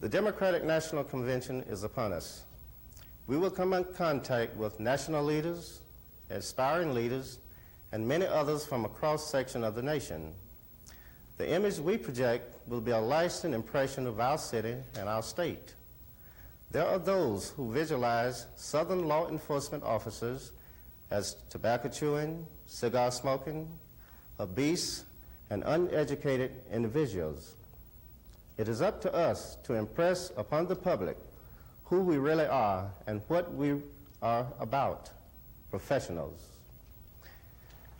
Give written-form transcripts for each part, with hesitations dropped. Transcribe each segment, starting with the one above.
The Democratic National Convention is upon us. We will come in contact with national leaders, aspiring leaders, and many others from a cross-section of the nation. The image we project will be a lasting impression of our city and our state. There are those who visualize Southern law enforcement officers as tobacco chewing, cigar smoking, obese, and uneducated individuals. It is up to us to impress upon the public who we really are and what we are about, professionals.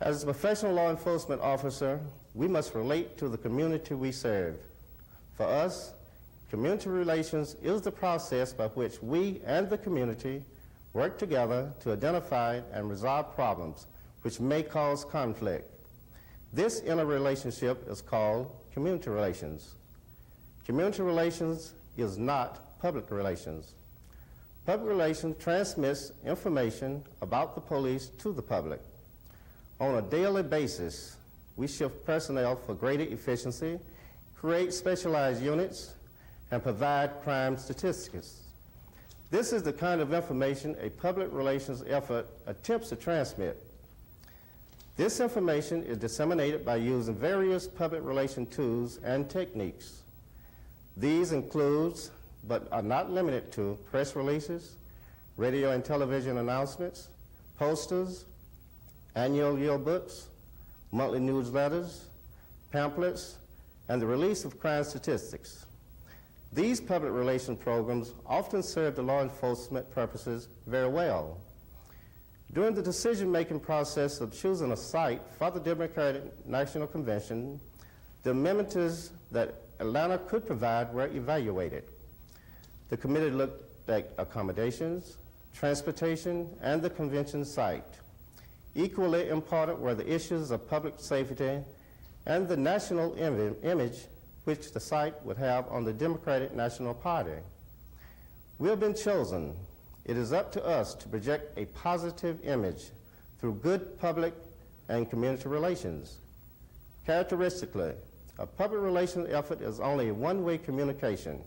As a professional law enforcement officer, we must relate to the community we serve. For us, community relations is the process by which we and the community work together to identify and resolve problems which may cause conflict. This interrelationship is called community relations. Community relations is not public relations. Public relations transmits information about the police to the public. On a daily basis, we shift personnel for greater efficiency, create specialized units, and provide crime statistics. This is the kind of information a public relations effort attempts to transmit. This information is disseminated by using various public relation tools and techniques. These include, but are not limited to, press releases, radio and television announcements, posters, annual yearbooks, monthly newsletters, pamphlets, and the release of crime statistics. These public relations programs often serve the law enforcement purposes very well. During the decision-making process of choosing a site for the Democratic National Convention, the amenities that Atlanta could provide were evaluated. The committee looked at accommodations, transportation, and the convention site. Equally important were the issues of public safety and the national image which the site would have on the Democratic National Party. We have been chosen. It is up to us to project a positive image through good public and community relations. Characteristically, a public relations effort is only a one-way communication.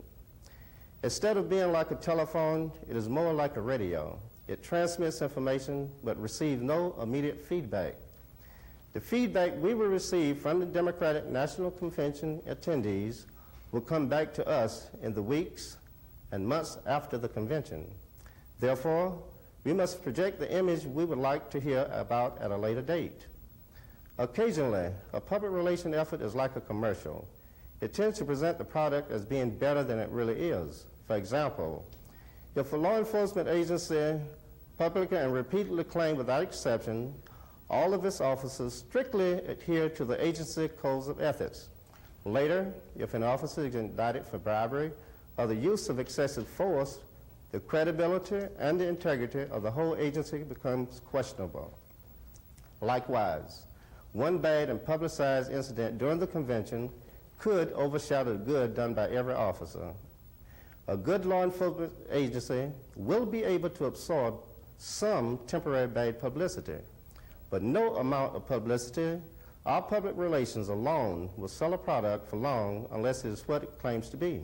Instead of being like a telephone, it is more like a radio. It transmits information but receives no immediate feedback. The feedback we will receive from the Democratic National Convention attendees will come back to us in the weeks and months after the convention. Therefore, we must project the image we would like to hear about at a later date. Occasionally, a public relation effort is like a commercial. It tends to present the product as being better than it really is. For example, if a law enforcement agency publicly and repeatedly claims without exception all of its officers strictly adhere to the agency codes of ethics. Later, if an officer is indicted for bribery or the use of excessive force, the credibility and the integrity of the whole agency becomes questionable. Likewise, one bad and publicized incident during the convention could overshadow the good done by every officer. A good law enforcement agency will be able to absorb some temporary bad publicity, but no amount of publicity or public relations alone will sell a product for long unless it is what it claims to be.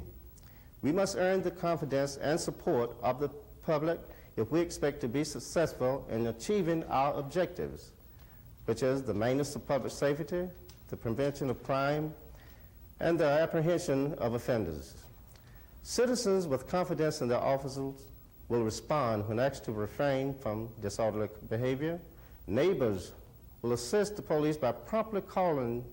We must earn the confidence and support of the public if we expect to be successful in achieving our objectives, which is the maintenance of public safety, the prevention of crime, and the apprehension of offenders. Citizens with confidence in their officers will respond when asked to refrain from disorderly behavior. Neighbors will assist the police by promptly calling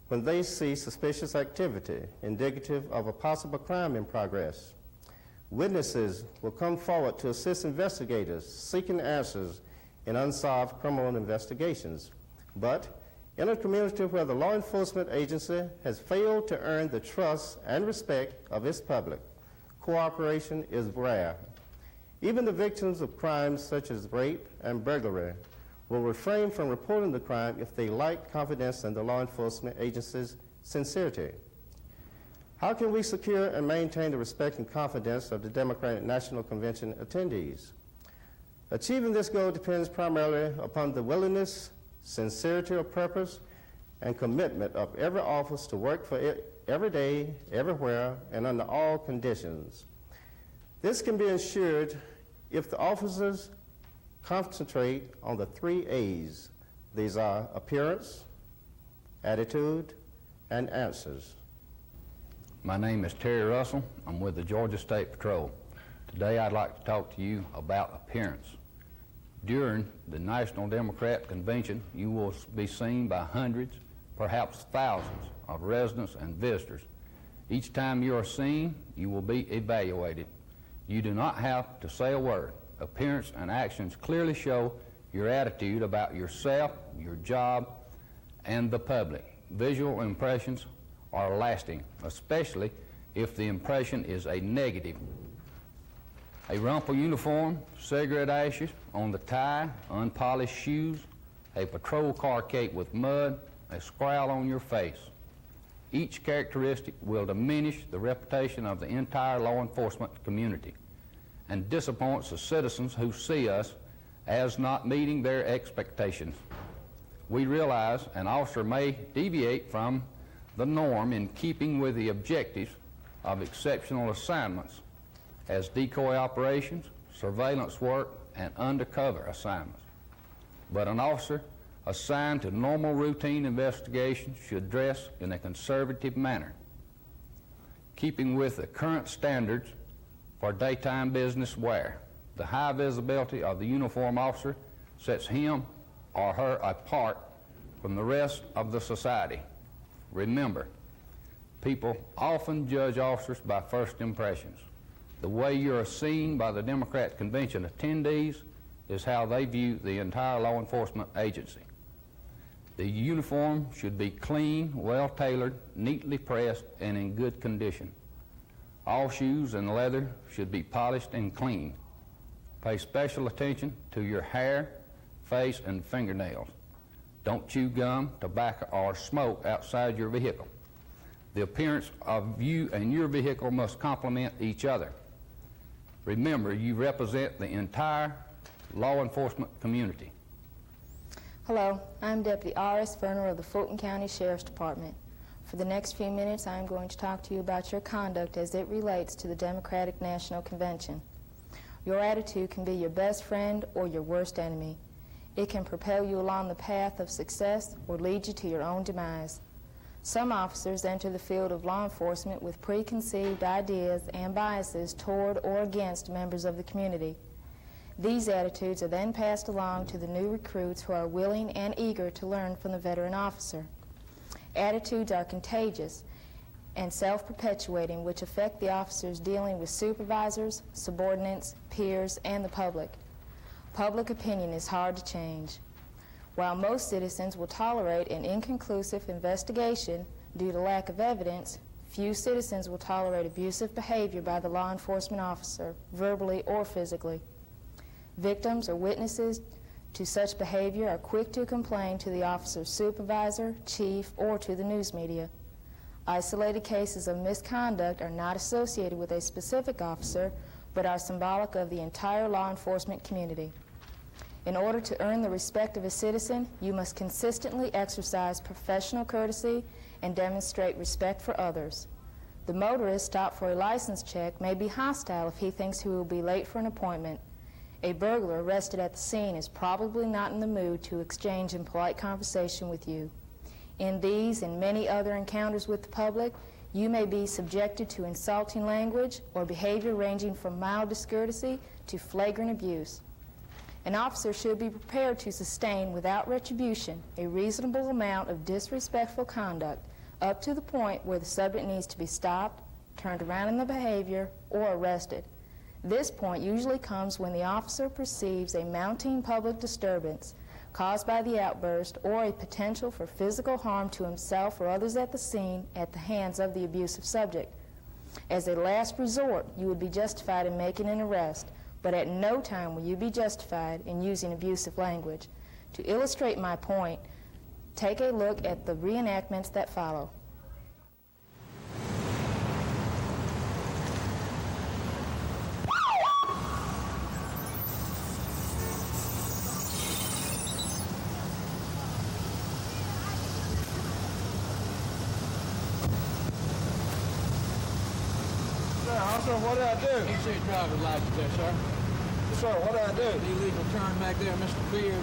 when they see suspicious activity indicative of a possible crime in progress. Witnesses will come forward to assist investigators seeking answers in unsolved criminal investigations. But in a community where the law enforcement agency has failed to earn the trust and respect of its public, cooperation is rare. Even the victims of crimes such as rape and burglary will refrain from reporting the crime if they lack confidence in the law enforcement agency's sincerity. How can we secure and maintain the respect and confidence of the Democratic National Convention attendees? Achieving this goal depends primarily upon the willingness, sincerity of purpose, and commitment of every office to work for every day, everywhere, and under all conditions. This can be ensured if the officers concentrate on the 3 A's. These are appearance, attitude, and answers. My name is Terry Russell. I'm with the Georgia State Patrol. Today I'd like to talk to you about appearance. During the National Democrat Convention, you will be seen by hundreds, perhaps thousands of residents and visitors. Each time you are seen, you will be evaluated. You do not have to say a word. Appearance and actions clearly show your attitude about yourself, your job, and the public. Visual impressions are lasting, especially if the impression is a negative. A rumpled uniform, cigarette ashes on the tie, unpolished shoes, a patrol car caked with mud, a scowl on your face. Each characteristic will diminish the reputation of the entire law enforcement community and disappoints the citizens who see us as not meeting their expectations. We realize an officer may deviate from the norm in keeping with the objectives of exceptional assignments as decoy operations, surveillance work, and undercover assignments. But an officer assigned to normal routine investigations should dress in a conservative manner, keeping with the current standards for daytime business wear. The high visibility of the uniform officer sets him or her apart from the rest of the society. Remember, people often judge officers by first impressions. The way you are seen by the Democrat Convention attendees is how they view the entire law enforcement agency. The uniform should be clean, well-tailored, neatly pressed, and in good condition. All shoes and leather should be polished and cleaned. Pay special attention to your hair, face, and fingernails. Don't chew gum, tobacco, or smoke outside your vehicle. The appearance of you and your vehicle must complement each other. Remember, you represent the entire law enforcement community. Hello, I'm Deputy R.S. Verner of the Fulton County Sheriff's Department. For the next few minutes, I'm going to talk to you about your conduct as it relates to the Democratic National Convention. Your attitude can be your best friend or your worst enemy. It can propel you along the path of success or lead you to your own demise. Some officers enter the field of law enforcement with preconceived ideas and biases toward or against members of the community. These attitudes are then passed along to the new recruits who are willing and eager to learn from the veteran officer. Attitudes are contagious and self-perpetuating, which affect the officers dealing with supervisors, subordinates, peers, and the public. Public opinion is hard to change. While most citizens will tolerate an inconclusive investigation due to lack of evidence, few citizens will tolerate abusive behavior by the law enforcement officer, verbally or physically. Victims or witnesses to such behavior are quick to complain to the officer's supervisor, chief, or to the news media. Isolated cases of misconduct are not associated with a specific officer, but are symbolic of the entire law enforcement community. In order to earn the respect of a citizen, you must consistently exercise professional courtesy and demonstrate respect for others. The motorist stopped for a license check may be hostile if he thinks he will be late for an appointment. A burglar arrested at the scene is probably not in the mood to exchange in polite conversation with you. In these and many other encounters with the public, you may be subjected to insulting language or behavior ranging from mild discourtesy to flagrant abuse. An officer should be prepared to sustain without retribution a reasonable amount of disrespectful conduct up to the point where the subject needs to be stopped, turned around in the behavior, or arrested. This point usually comes when the officer perceives a mounting public disturbance caused by the outburst or a potential for physical harm to himself or others at the scene at the hands of the abusive subject. As a last resort, you would be justified in making an arrest, but at no time will you be justified in using abusive language. To illustrate my point, take a look at the reenactments that follow. Officer, what did I do? You see your driver's license there, sir. Yes, sir, what did I do? Illegal turn back there, Mr. Beard.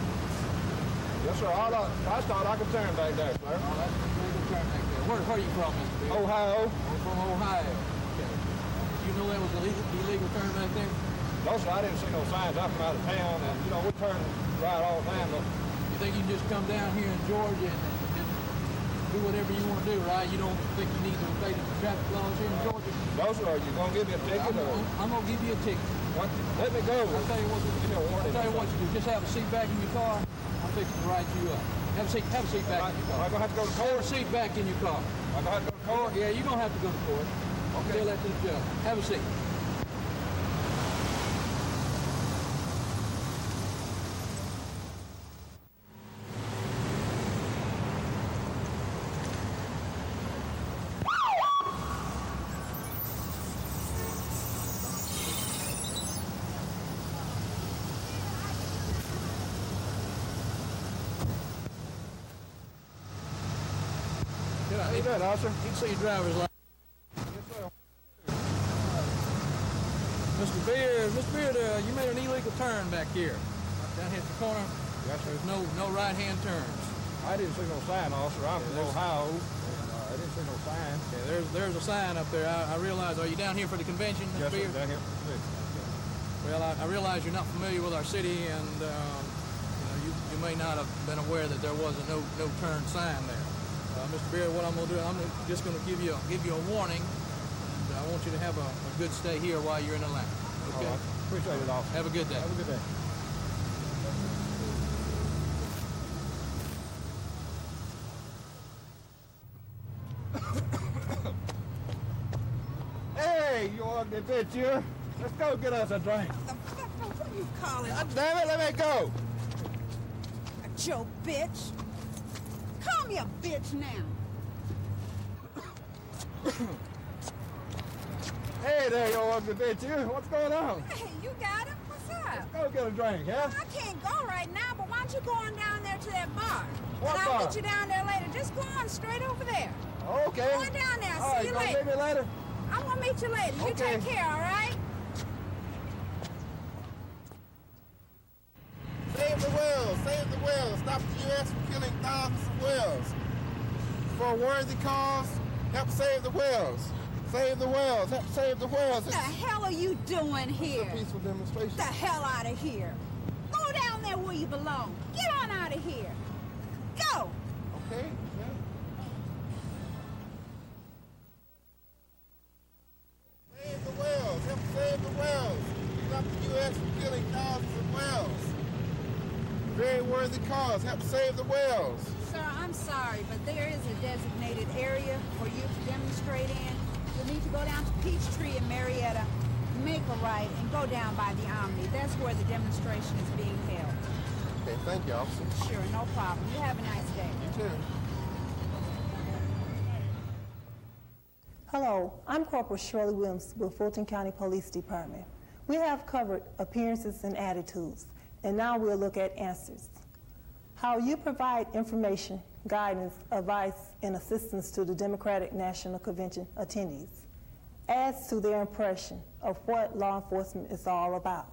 Yes, sir, I thought I could turn back there, sir. Oh, that's an illegal turn back there. Where are you from, Mr. Beard? Ohio. Oh, from Ohio. Okay. You know that was an illegal turn back there? No, sir, I didn't see no signs. I'm from out of town, and, you know, we turn right all the time, but You think you can just come down here in Georgia and do whatever you want to do, right? You don't think you need to obey the traffic laws here in Georgia? no, sir, are you going to give me a ticket, or I'm going to give you a ticket. what? Let me go. I'll tell you what Give me a warning. I'll tell you what you do. Just have a seat back in your car. I'm fixing to write you up. Have a seat back in your Am I car. going to have to go to Have court? a seat back in your car. Am I going to have to go to court? Yeah, you don't have to go to court. Okay. Tell that to the judge. Have a seat. How you doing, officer? You can see your driver's license. Yes, sir. Mr. Beard, you made an illegal turn back here. Down here at the corner. Yes, sir. There's no right-hand turns. I didn't see no sign, officer. I'm from Ohio, and I didn't see no sign. Okay, there's a sign up there. I realize. Are you down here for the convention, Mr. Yes, sir, Beard? down here. Well, I realize you're not familiar with our city, and you may not have been aware that there was a no turn sign there. Mr. Beard, what I'm going to do, I'm just going to give you a warning. And I want you to have a good stay here while you're in Atlanta. Okay. All right. Appreciate it, officer. Have a good day. Have a good day. Hey, you ugly bitch, you. Let's go get us a drink. What are you calling? God damn it, let me go. Joe bitch. Call me a bitch now. Hey there, you ugly bitch, you. What's going on? Hey, you got him? What's up? Go get a drink, yeah? I can't go right now, but why don't you go on down there to that bar? What and I'll bar? meet you down there later. Just go on straight over there. Okay. Go on down there. All right, See you gonna later. meet me later? I'm gonna meet you later. You Okay. take care, all right? Save the whales! Save the whales! Stop the U.S. from killing thousands of whales. For a worthy cause, help save the whales. Save the whales! Help save the whales! What the hell are you doing here? It's a peaceful demonstration. Get the hell out of here. Go down there where you belong. Get on out of here. Go. Okay? Yeah. Save the whales! Help save the whales! Stop the U.S. from killing thousands of whales. Very worthy cause. Help save the whales. Sir, I'm sorry, but there is a designated area for you to demonstrate in. You'll need to go down to Peachtree in Marietta, make a right, and go down by the Omni. That's where the demonstration is being held. Okay, thank you, officer. Sure, no problem. You have a nice day. You too. Hello, I'm Corporal Shirley Williams with Fulton County Police Department. We have covered appearances and attitudes, and now we'll look at answers. How you provide information, guidance, advice, and assistance to the Democratic National Convention attendees adds to their impression of what law enforcement is all about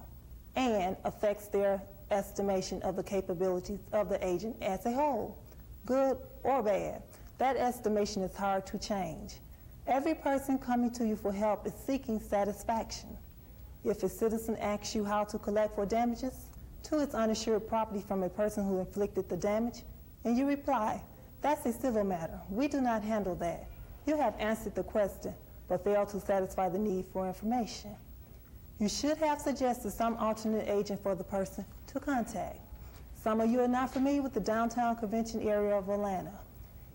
and affects their estimation of the capabilities of the agent as a whole, good or bad. That estimation is hard to change. Every person coming to you for help is seeking satisfaction. If a citizen asks you how to collect for damages to its uninsured property from a person who inflicted the damage, and you reply, "That's a civil matter. We do not handle that," you have answered the question, but failed to satisfy the need for information. You should have suggested some alternate agent for the person to contact. Some of you are not familiar with the downtown convention area of Atlanta.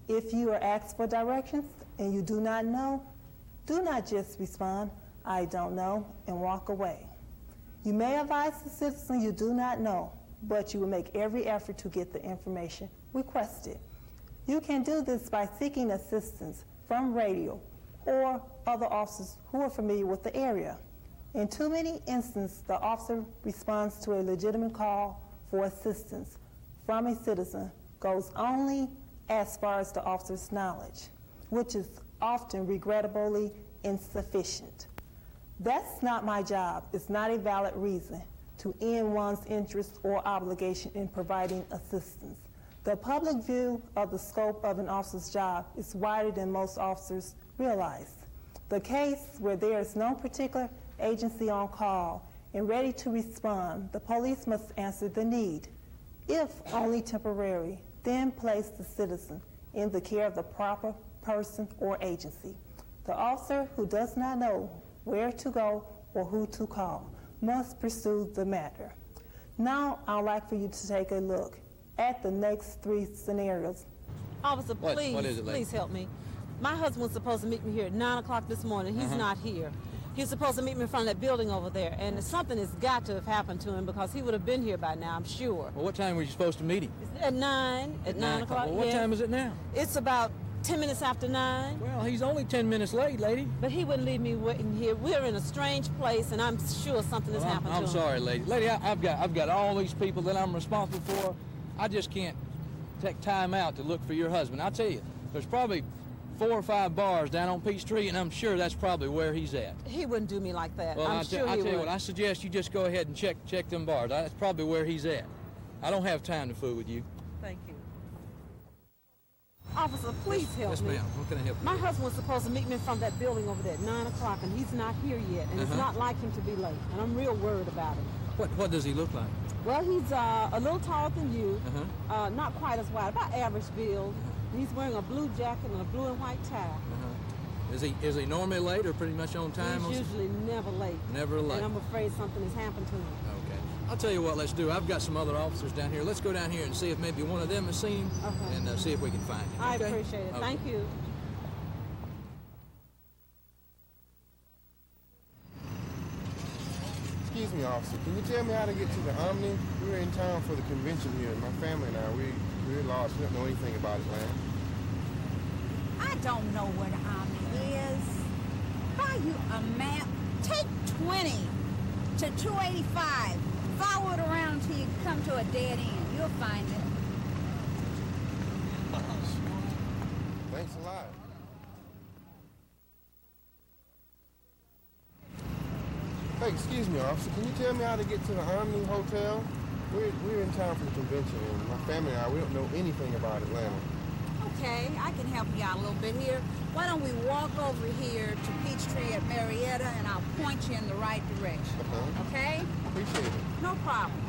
If you are asked for directions and you do not know, do not just respond, "I don't know," and walk away. You may advise the citizen you do not know, but you will make every effort to get the information requested. You can do this by seeking assistance from radio or other officers who are familiar with the area. In too many instances, the officer responds to a legitimate call for assistance from a citizen goes only as far as the officer's knowledge, which is often regrettably insufficient. That's not my job. It's not a valid reason to end one's interest or obligation in providing assistance. The public view of the scope of an officer's job is wider than most officers realize. The case where there is no particular agency on call and ready to respond, the police must answer the need, if only temporary, then place the citizen in the care of the proper person or agency. The officer who does not know where to go or who to call must pursue the matter. Now, I'd like for you to take a look at the next 3 scenarios. Officer, What is it, lady? please help me. My husband was supposed to meet me here at 9 o'clock this morning. He's not here. He was supposed to meet me in front of that building over there, and something has got to have happened to him because he would have been here by now, I'm sure. Well, what time were you supposed to meet him? At 9 o'clock. Well, what yeah. time is it now? It's about 10 minutes after 9. Well, he's only 10 minutes late, lady. But he wouldn't leave me waiting here. We're in a strange place, and I'm sure something has happened to him. I'm sorry, lady. Lady, I've got all these people that I'm responsible for. I just can't take time out to look for your husband. I'll tell you, there's probably 4 or 5 bars down on Peachtree, and I'm sure that's probably where he's at. He wouldn't do me like that. Well, I'm sure I he tell you would. what, I suggest you just go ahead and check them bars. That's probably where he's at. I don't have time to fool with you. Thank you. Officer, please help Yes, me. ma'am. What can I help you My with? husband was supposed to meet me in front of that building over there at 9 o'clock, and he's not here yet, and it's not like him to be late, and I'm real worried about him. What does he look like? Well, he's a little taller than you, not quite as wide, about average build. He's wearing a blue jacket and a blue and white tie. Is he normally late or pretty much on time? He's usually never late. Never late. And I'm afraid something has happened to him. Okay. I'll tell you what, let's do. I've got some other officers down here. Let's go down here and see if maybe one of them has seen him and see if we can find him. I Okay? appreciate it. Okay. Thank you. Excuse me, officer. Can you tell me how to get to the Omni? We're in town for the convention here, and my family and I, we're lost. We don't know anything about Atlanta. I don't know where the Omni is. Buy you a map. Take 20 to 285. Follow it around until you come to a dead end. You'll find it. Thanks a lot. Hey, excuse me, officer. Can you tell me how to get to the Omni Hotel? We're in town for the convention, and my family and I, we don't know anything about Atlanta. Okay, I can help you out a little bit here. Why don't we walk over here to Peachtree at Marietta, and I'll point you in the right direction. Okay? Appreciate it. No problem.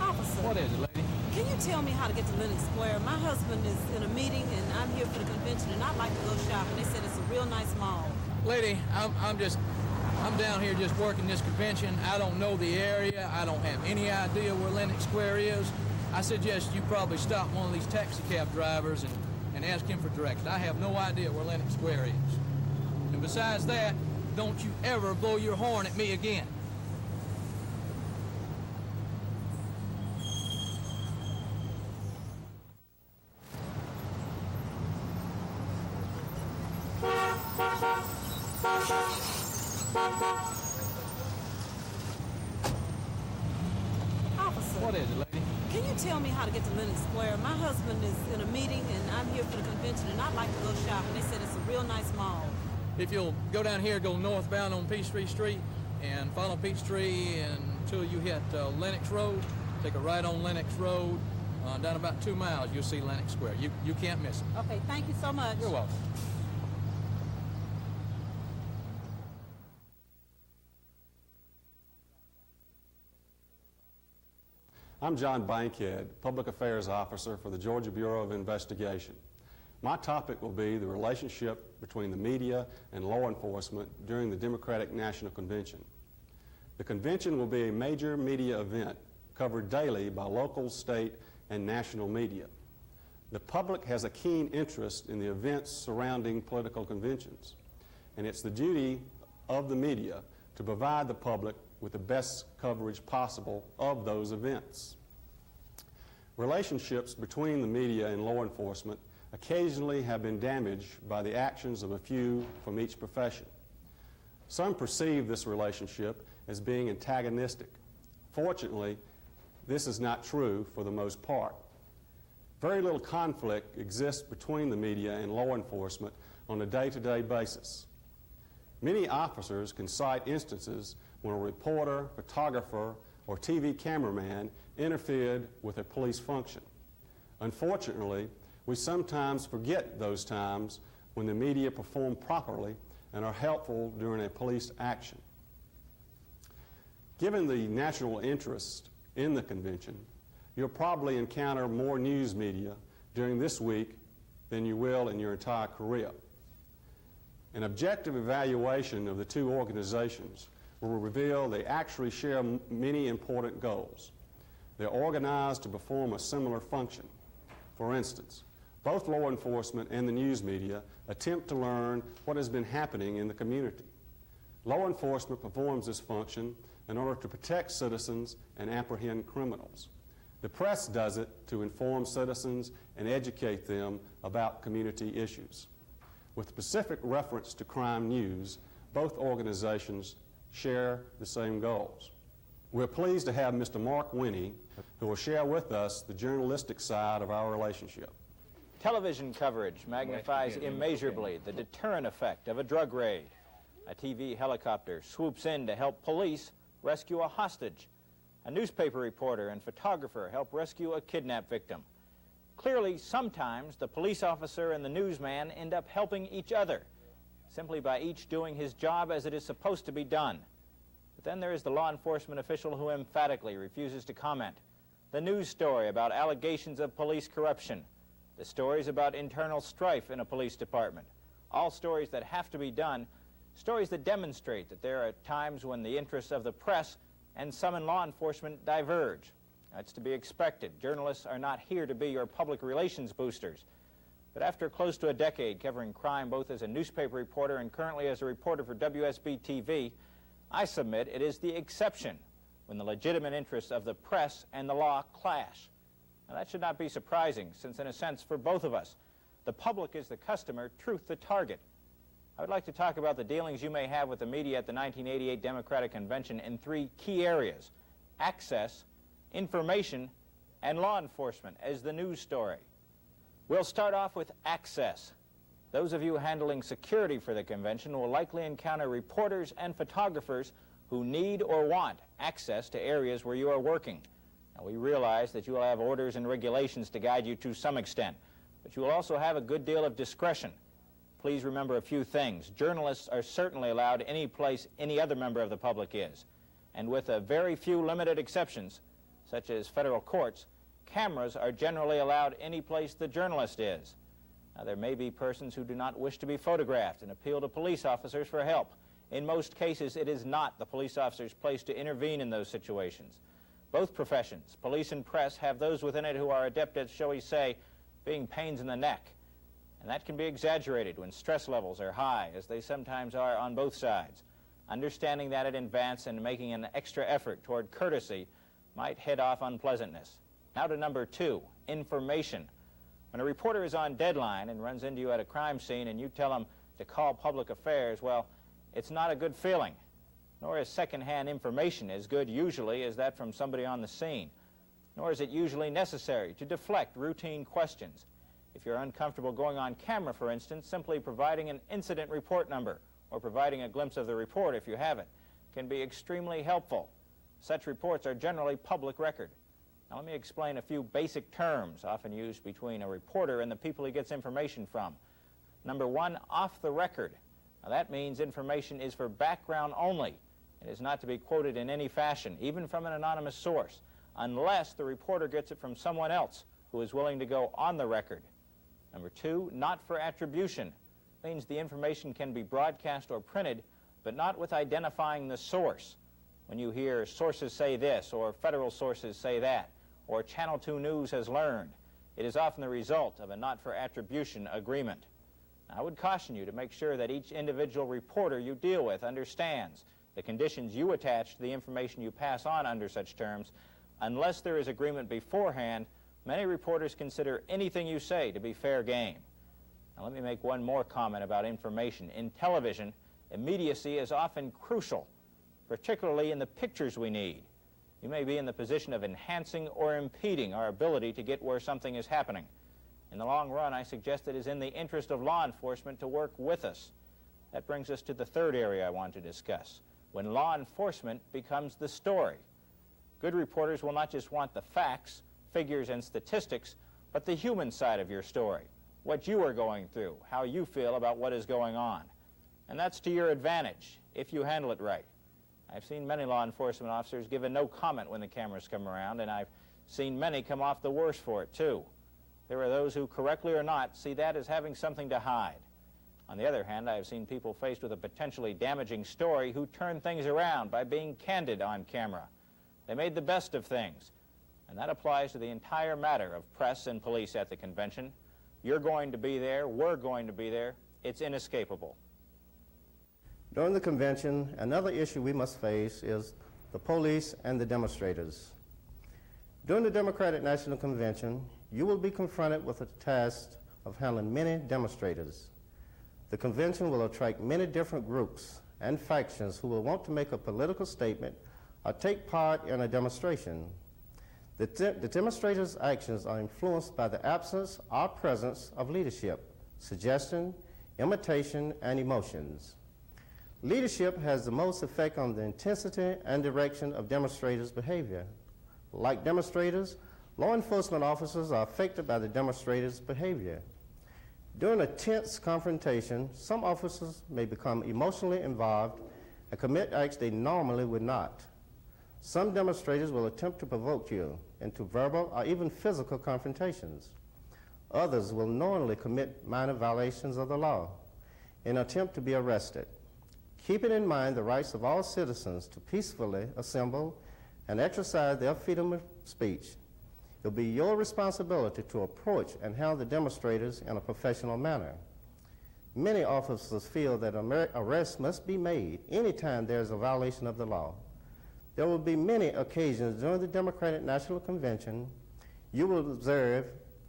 Officer, What is it, lady? can you tell me how to get to Lenox Square? My husband is in a meeting, and I'm here for the convention, and I'd like to go shopping. They said it's a real nice mall. Lady, I'm down here just working this convention. I don't know the area. I don't have any idea where Lenox Square is. I suggest you probably stop one of these taxi cab drivers and ask him for directions. I have no idea where Lenox Square is. And besides that, don't you ever blow your horn at me again. Officer, What is it, lady? can you tell me how to get to Lenox Square? My husband is in a meeting, and I'm here for the convention, and I'd like to go shopping. They said it's a real nice mall. If you'll go down here, go northbound on Peachtree Street, and follow Peachtree until you hit Lenox Road, take a right on Lenox Road, down about 2 miles, you'll see Lenox Square. You can't miss it. Okay, thank you so much. You're welcome. I'm John Bankhead, Public Affairs Officer for the Georgia Bureau of Investigation. My topic will be the relationship between the media and law enforcement during the Democratic National Convention. The convention will be a major media event covered daily by local, state, and national media. The public has a keen interest in the events surrounding political conventions, and it's the duty of the media to provide the public with the best coverage possible of those events. Relationships between the media and law enforcement occasionally have been damaged by the actions of a few from each profession. Some perceive this relationship as being antagonistic. Fortunately, this is not true for the most part. Very little conflict exists between the media and law enforcement on a day-to-day basis. Many officers can cite instances when a reporter, photographer, or TV cameraman interfered with a police function. Unfortunately, we sometimes forget those times when the media perform properly and are helpful during a police action. Given the national interest in the convention, you'll probably encounter more news media during this week than you will in your entire career. An objective evaluation of the two organizations will reveal they actually share many important goals. They're organized to perform a similar function. For instance, both law enforcement and the news media attempt to learn what has been happening in the community. Law enforcement performs this function in order to protect citizens and apprehend criminals. The press does it to inform citizens and educate them about community issues. With specific reference to crime news, both organizations share the same goals. We're pleased to have Mr. Mark Winnie, who will share with us the journalistic side of our relationship. Television coverage magnifies immeasurably the deterrent effect of a drug raid. A TV helicopter swoops in to help police rescue a hostage. A newspaper reporter and photographer help rescue a kidnap victim. Clearly, sometimes the police officer and the newsman end up helping each other, simply by each doing his job as it is supposed to be done. But then there is the law enforcement official who emphatically refuses to comment. The news story about allegations of police corruption. The stories about internal strife in a police department. All stories that have to be done, stories that demonstrate that there are times when the interests of the press and some in law enforcement diverge. That's to be expected. Journalists are not here to be your public relations boosters. But after close to a decade covering crime both as a newspaper reporter and currently as a reporter for WSB-TV, I submit it is the exception when the legitimate interests of the press and the law clash. Now, that should not be surprising, since in a sense, for both of us, the public is the customer, truth the target. I would like to talk about the dealings you may have with the media at the 1988 Democratic Convention in three key areas: access, information, and law enforcement as the news story. We'll start off with access. Those of you handling security for the convention will likely encounter reporters and photographers who need or want access to areas where you are working. Now, we realize that you will have orders and regulations to guide you to some extent, but you will also have a good deal of discretion. Please remember a few things. Journalists are certainly allowed any place any other member of the public is, and with a very few limited exceptions, such as federal courts, cameras are generally allowed any place the journalist is. Now, there may be persons who do not wish to be photographed and appeal to police officers for help. In most cases, it is not the police officer's place to intervene in those situations. Both professions, police and press, have those within it who are adept at, shall we say, being pains in the neck. And that can be exaggerated when stress levels are high, as they sometimes are on both sides. Understanding that in advance and making an extra effort toward courtesy might head off unpleasantness. Now to number two, information. When a reporter is on deadline and runs into you at a crime scene and you tell him to call public affairs, well, it's not a good feeling. Nor is second-hand information as good usually as that from somebody on the scene. Nor is it usually necessary to deflect routine questions. If you're uncomfortable going on camera, for instance, simply providing an incident report number or providing a glimpse of the report if you have it can be extremely helpful. Such reports are generally public record. Now let me explain a few basic terms often used between a reporter and the people he gets information from. Number one, off the record. Now that means information is for background only. It is not to be quoted in any fashion, even from an anonymous source, unless the reporter gets it from someone else who is willing to go on the record. Number two, not for attribution. It means the information can be broadcast or printed, but not with identifying the source. When you hear sources say this, or federal sources say that, or Channel 2 News has learned, it is often the result of a not-for-attribution agreement. I would caution you to make sure that each individual reporter you deal with understands the conditions you attach to the information you pass on under such terms. Unless there is agreement beforehand, Many reporters consider anything you say to be fair game. Now let me make one more comment about information. In television, immediacy is often crucial, particularly in the pictures we need. You may be in the position of enhancing or impeding our ability to get where something is happening. In the long run, I suggest it is in the interest of law enforcement to work with us. That brings us to the third area I want to discuss, when law enforcement becomes the story. Good reporters will not just want the facts, figures, and statistics, but the human side of your story, what you are going through, how you feel about what is going on. And that's to your advantage, if you handle it right. I've seen many law enforcement officers give a no comment when the cameras come around, and I've seen many come off the worse for it, too. There are those who, correctly or not, see that as having something to hide. On the other hand, I have seen people faced with a potentially damaging story who turn things around by being candid on camera. They made the best of things, and that applies to the entire matter of press and police at the convention. You're going to be there, we're going to be there. It's inescapable. During the convention, another issue we must face is the police and the demonstrators. During the Democratic National Convention, you will be confronted with the task of handling many demonstrators. The convention will attract many different groups and factions who will want to make a political statement or take part in a demonstration. The demonstrators' actions are influenced by the absence or presence of leadership, suggestion, imitation, and emotions. Leadership has the most effect on the intensity and direction of demonstrators' behavior. Like demonstrators, law enforcement officers are affected by the demonstrators' behavior. During a tense confrontation, some officers may become emotionally involved and commit acts they normally would not. Some demonstrators will attempt to provoke you into verbal or even physical confrontations. Others will knowingly commit minor violations of the law in an attempt to be arrested. Keeping in mind the rights of all citizens to peacefully assemble and exercise their freedom of speech, it will be your responsibility to approach and handle the demonstrators in a professional manner. Many officers feel that arrests must be made anytime there is a violation of the law. There will be many occasions during the Democratic National Convention you will observe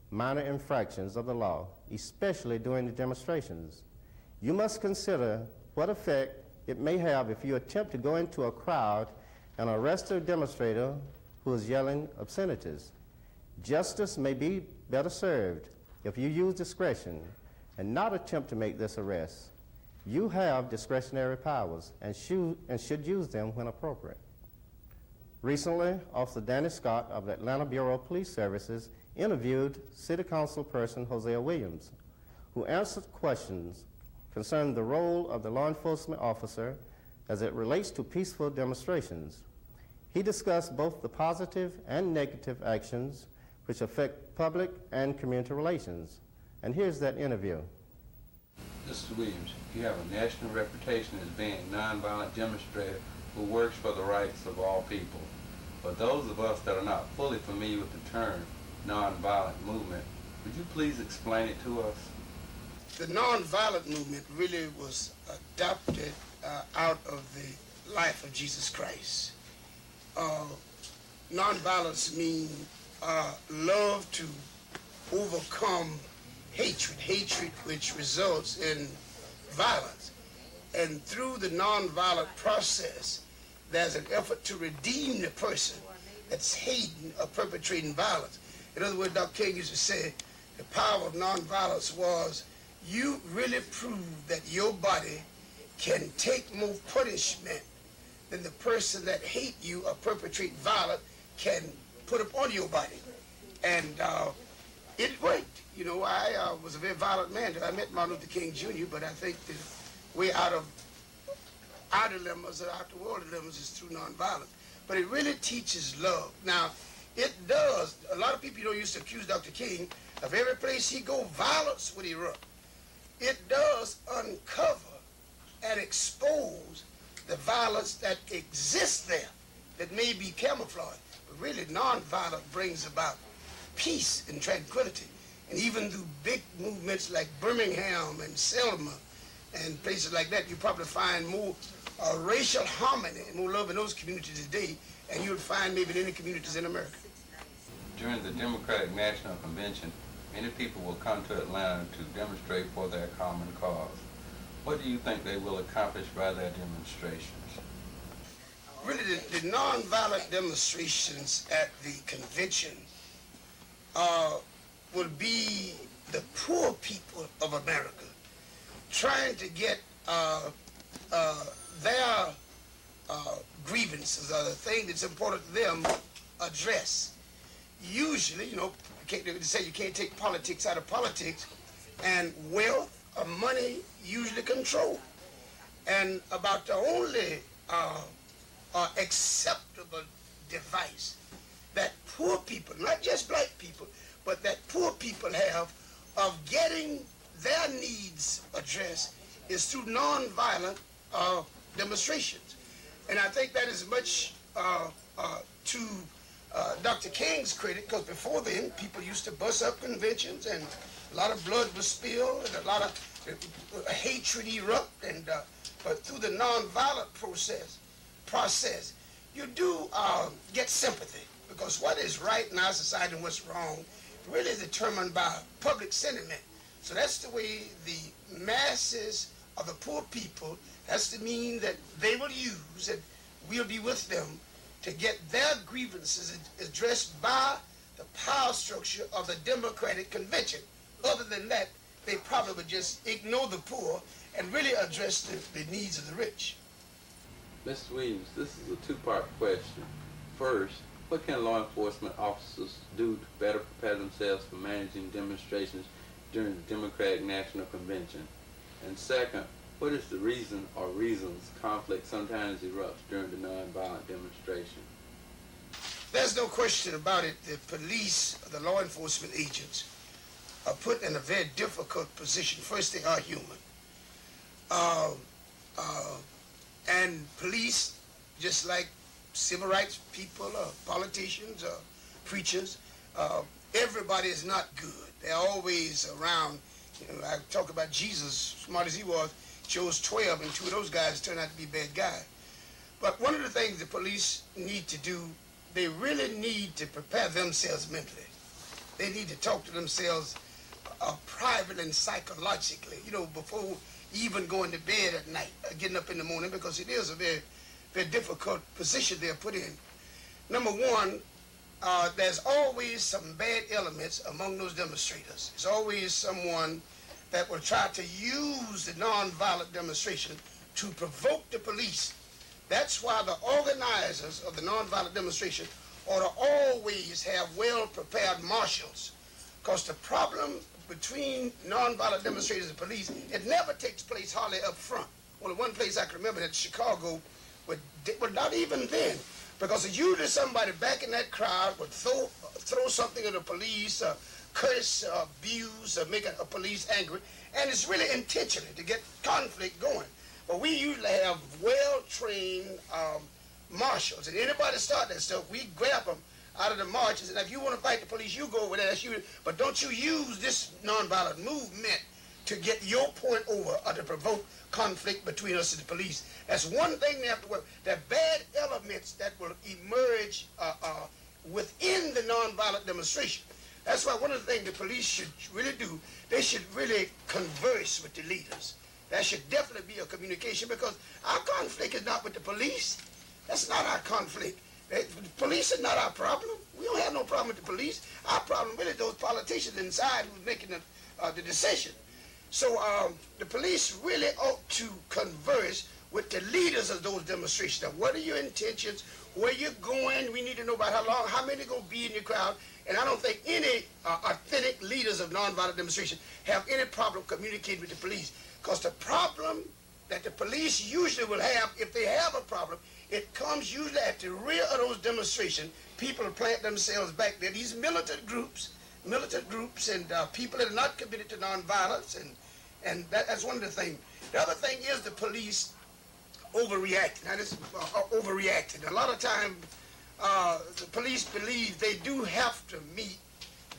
minor infractions of the law, especially during the demonstrations. You must consider what effect it may have if you attempt to go into a crowd and arrest a demonstrator who is yelling obscenities. Justice may be better served if you use discretion and not attempt to make this arrest. You have discretionary powers and should use them when appropriate. Recently, Officer Danny Scott of the Atlanta Bureau of Police Services interviewed City Council person Hosea Williams, who answered questions concerning the role of the law enforcement officer as it relates to peaceful demonstrations. He discussed both the positive and negative actions which affect public and community relations. And here's that interview. Mr. Williams, you have a national reputation as being a nonviolent demonstrator who works for the rights of all people. For those of us that are not fully familiar with the term nonviolent movement, would you please explain it to us? The nonviolent movement really was adopted out of the life of Jesus Christ. Nonviolence means love to overcome hatred which results in violence. And through the nonviolent process, there's an effort to redeem the person that's hating or perpetrating violence. In other words, Dr. King used to say, the power of nonviolence was you really prove that your body can take more punishment than the person that hate you or perpetrate violence can put up on your body. And it worked. You know, I was a very violent man till I met Martin Luther King Jr., but I think the way out of our dilemmas or out the world dilemmas is through nonviolence. But it really teaches love. Now, it does. A lot of people used to accuse Dr. King of every place he go, violence would erupt. It does uncover and expose the violence that exists there that may be camouflaged. But really, nonviolence brings about peace and tranquility. And even through big movements like Birmingham and Selma and places like that, you probably find more racial harmony and more love in those communities today, and you'll find maybe in any communities in America. During the Democratic National Convention, many people will come to Atlanta to demonstrate for their common cause. What do you think they will accomplish by their demonstrations? Really, the nonviolent demonstrations at the convention will be the poor people of America trying to get their grievances, or the thing that's important to them, addressed. Usually, you know, they say you can't take politics out of politics, and wealth or money usually control. And about the only acceptable device that poor people, not just black people, but that poor people have of getting their needs addressed is through nonviolent demonstrations. And I think that is much to Dr. King's credit, because before then, people used to bust up conventions, and a lot of blood was spilled, and a lot of hatred erupt, and but through the nonviolent process, you do get sympathy, because what is right in our society and what's wrong really is determined by public sentiment. So that's the way the masses of the poor people, that's to mean that they will use, and we'll be with them to get their grievances addressed by the power structure of the Democratic Convention. Other than that, they probably would just ignore the poor and really address the needs of the rich. Mr. Williams, this is a two-part question. First, what can law enforcement officers do to better prepare themselves for managing demonstrations during the Democratic National Convention? And second, what is the reason or reasons conflict sometimes erupts during the nonviolent demonstration? There's no question about it. The police, the law enforcement agents, are put in a very difficult position. First, they are human. And police, just like civil rights people, politicians, preachers, everybody is not good. They're always around. You know, I talk about Jesus, smart as he was, chose 12, and 2 of those guys turned out to be bad guys. But one of the things the police need to do, they really need to prepare themselves mentally. They need to talk to themselves privately and psychologically, you know, before even going to bed at night, getting up in the morning, because it is a very, very difficult position they're put in. Number one, there's always some bad elements among those demonstrators. There's always someone that will try to use the nonviolent demonstration to provoke the police. That's why the organizers of the nonviolent demonstration ought to always have well-prepared marshals, because the problem between nonviolent demonstrators and police, it never takes place hardly up front. Only one place I can remember, that Chicago, but not even then, because usually somebody back in that crowd would throw something at the police, curse, abuse, make a police angry, and it's really intentional to get conflict going. But we usually have well-trained marshals, and anybody start that stuff, we grab them out of the marches, and if you want to fight the police, you go over there, that's you. But don't you use this nonviolent movement to get your point over or to provoke conflict between us and the police. That's one thing they have to work. There are bad elements that will emerge within the nonviolent demonstration. That's why one of the things the police should really do, they should really converse with the leaders. There should definitely be a communication, because our conflict is not with the police. That's not our conflict. The police is not our problem. We don't have no problem with the police. Our problem really is those politicians inside who's making the decision. So the police really ought to converse with the leaders of those demonstrations. Now, what are your intentions? Where you're going? We need to know about how long, how many going to be in your crowd. And I don't think any authentic leaders of nonviolent demonstration have any problem communicating with the police. Because the problem that the police usually will have, if they have a problem, it comes usually at the rear of those demonstrations. People plant themselves back there. These militant groups and people that are not committed to nonviolence, and that's one of the things. The other thing is the police overreacting. Now, this is overreacting. A lot of times, the police believe they do have to meet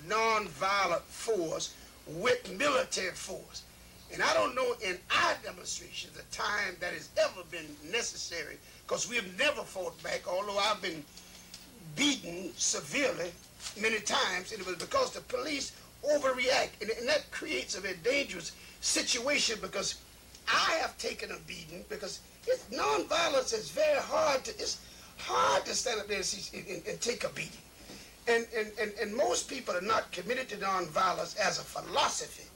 nonviolent force with military force. And I don't know in our demonstrations a time that has ever been necessary, because we have never fought back, although I've been beaten severely many times, and it was because the police overreact, and that creates a very dangerous situation, because I have taken a beating because nonviolence is very hard to, it's hard to stand up there and take a beating. And most people are not committed to nonviolence as a philosophy.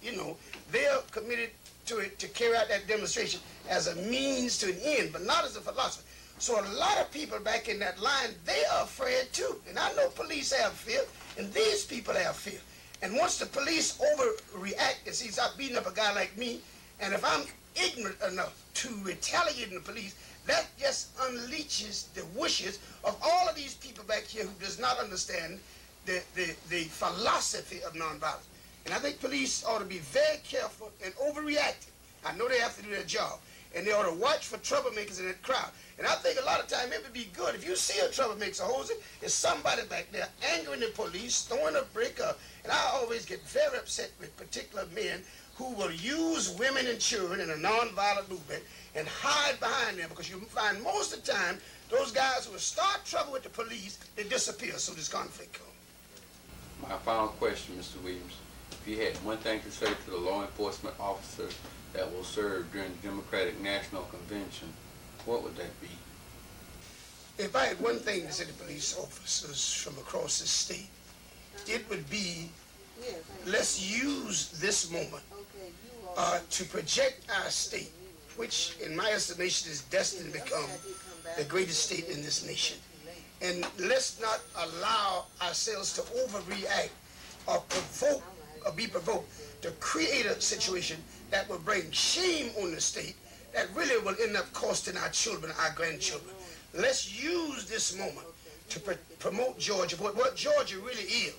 You know, they are committed to it to carry out that demonstration as a means to an end, but not as a philosophy. So a lot of people back in that line, they are afraid too. And I know police have fear, and these people have fear. And once the police overreact and sees I'm beating up a guy like me, and if I'm ignorant enough to retaliate in the police, that just unleashes the wishes of all of these people back here who does not understand the philosophy of nonviolence. And I think police ought to be very careful and overreactive. I know they have to do their job. And they ought to watch for troublemakers in that crowd. And I think a lot of time it would be good if you see a troublemaker, Jose, there's somebody back there angering the police, throwing a brick up. And I always get very upset with particular men who will use women and children in a nonviolent movement and hide behind them, because you find most of the time those guys who will start trouble with the police, they disappear, so this conflict comes. My final question, Mr. Williams. If you had one thing to say to the law enforcement officers that will serve during the Democratic National Convention, what would that be? If I had one thing to say to police officers from across the state, it would be, let's use this moment to project our state, which in my estimation is destined to become the greatest state in this nation. And let's not allow ourselves to overreact or provoke or be provoked to create a situation that will bring shame on the state that really will end up costing our children, our grandchildren. Let's use this moment to promote Georgia, what Georgia really is,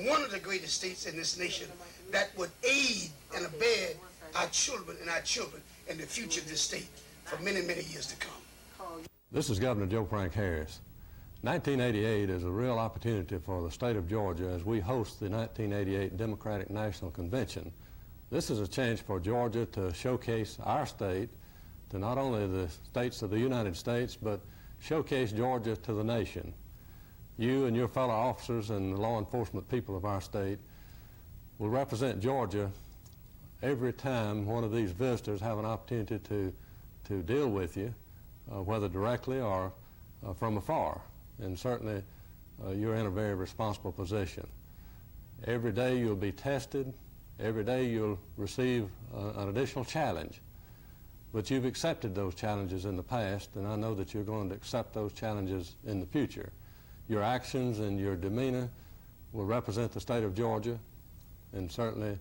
one of the greatest states in this nation that would aid and abet our children and the future of this state for many, many years to come. This is Governor Joe Frank Harris. 1988 is a real opportunity for the state of Georgia as we host the 1988 Democratic National Convention. This is a chance for Georgia to showcase our state to not only the states of the United States, but showcase Georgia to the nation. You and your fellow officers and the law enforcement people of our state will represent Georgia every time one of these visitors have an opportunity to deal with you, whether directly or from afar. And certainly you're in a very responsible position. Every day you'll be tested. Every day you'll receive an additional challenge. But you've accepted those challenges in the past, and I know that you're going to accept those challenges in the future. Your actions and your demeanor will represent the state of Georgia, and certainly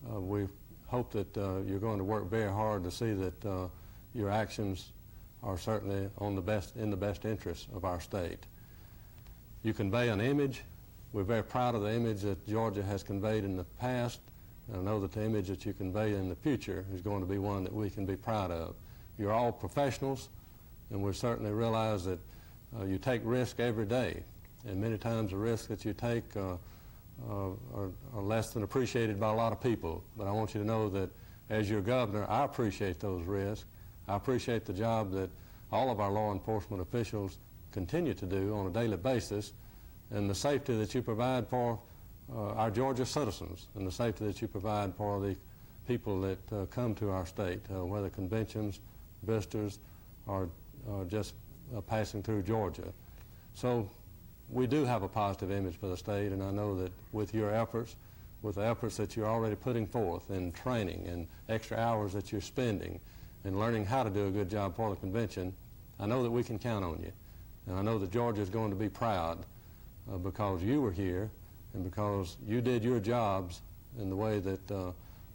we hope that you're going to work very hard to see that your actions are certainly in the best interest of our state. You convey an image. We're very proud of the image that Georgia has conveyed in the past, and I know that the image that you convey in the future is going to be one that we can be proud of. You're all professionals, and we certainly realize that you take risk every day, and many times the risks that you take are less than appreciated by a lot of people. But I want you to know that as your governor, I appreciate those risks. I appreciate the job that all of our law enforcement officials continue to do on a daily basis, and the safety that you provide for our Georgia citizens, and the safety that you provide for the people that come to our state, whether conventions, visitors, or just passing through Georgia. So we do have a positive image for the state, and I know that with your efforts, with the efforts that you're already putting forth in training and extra hours that you're spending and learning how to do a good job for the convention, I know that we can count on you. And I know that Georgia is going to be proud because you were here and because you did your jobs in the way that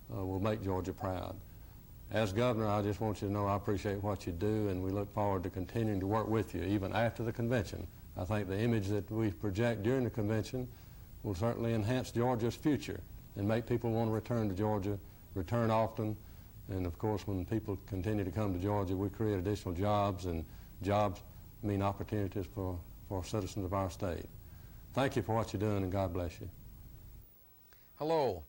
will make Georgia proud. As governor, I just want you to know I appreciate what you do, and we look forward to continuing to work with you even after the convention. I think the image that we project during the convention will certainly enhance Georgia's future and make people want to return to Georgia, return often. And of course, when people continue to come to Georgia, we create additional jobs, and jobs mean opportunities for citizens of our state. Thank you for what you're doing, and God bless you. Hello,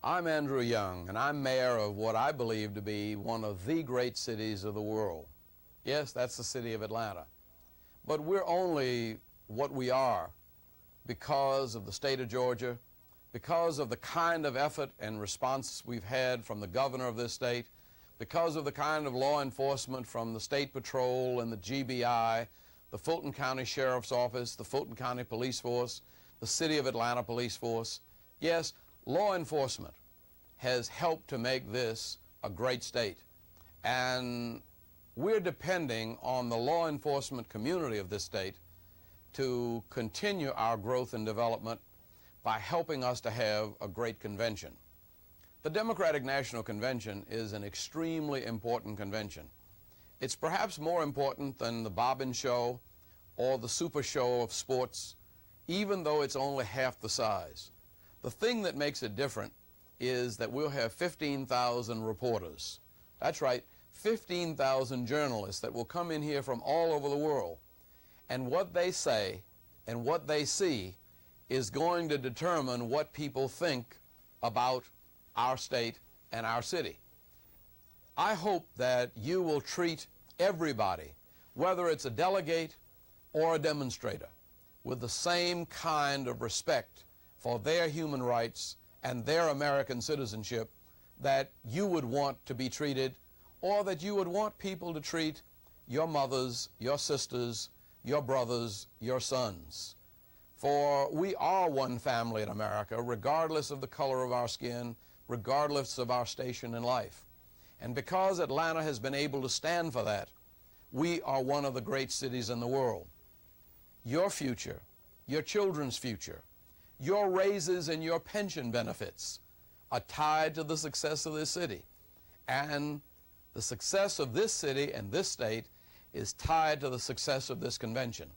I'm Andrew Young, and I'm mayor of what I believe to be one of the great cities of the world. Yes, that's the city of Atlanta. But we're only what we are because of the state of Georgia, because of the kind of effort and response we've had from the governor of this state, because of the kind of law enforcement from the State Patrol and the GBI, the Fulton County Sheriff's Office, the Fulton County Police Force, the City of Atlanta Police Force. Yes, law enforcement has helped to make this a great state. And we're depending on the law enforcement community of this state to continue our growth and development by helping us to have a great convention. The Democratic National Convention is an extremely important convention. It's perhaps more important than the Bobbin Show or the Super Show of sports, even though it's only half the size. The thing that makes it different is that we'll have 15,000 reporters. That's right, 15,000 journalists that will come in here from all over the world. And what they say and what they see is going to determine what people think about our state and our city. I hope that you will treat everybody, whether it's a delegate or a demonstrator, with the same kind of respect for their human rights and their American citizenship that you would want to be treated, or that you would want people to treat your mothers, your sisters, your brothers, your sons. For we are one family in America, regardless of the color of our skin, regardless of our station in life. And because Atlanta has been able to stand for that, we are one of the great cities in the world. Your future, your children's future, your raises and your pension benefits are tied to the success of this city. And the success of this city and this state is tied to the success of this convention.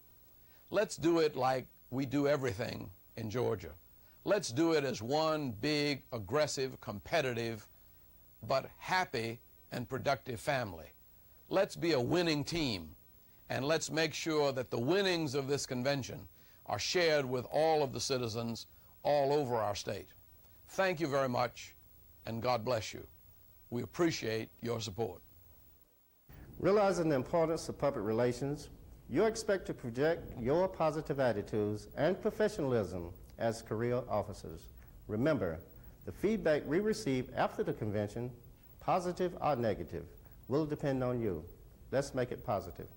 Let's do it like we do everything in Georgia. Let's do it as one big, aggressive, competitive, but happy and productive family. Let's be a winning team, and let's make sure that the winnings of this convention are shared with all of the citizens all over our state. Thank you very much, and God bless you. We appreciate your support. Realizing the importance of public relations, you expect to project your positive attitudes and professionalism as career officers. Remember, the feedback we receive after the convention, positive or negative, will depend on you. Let's make it positive.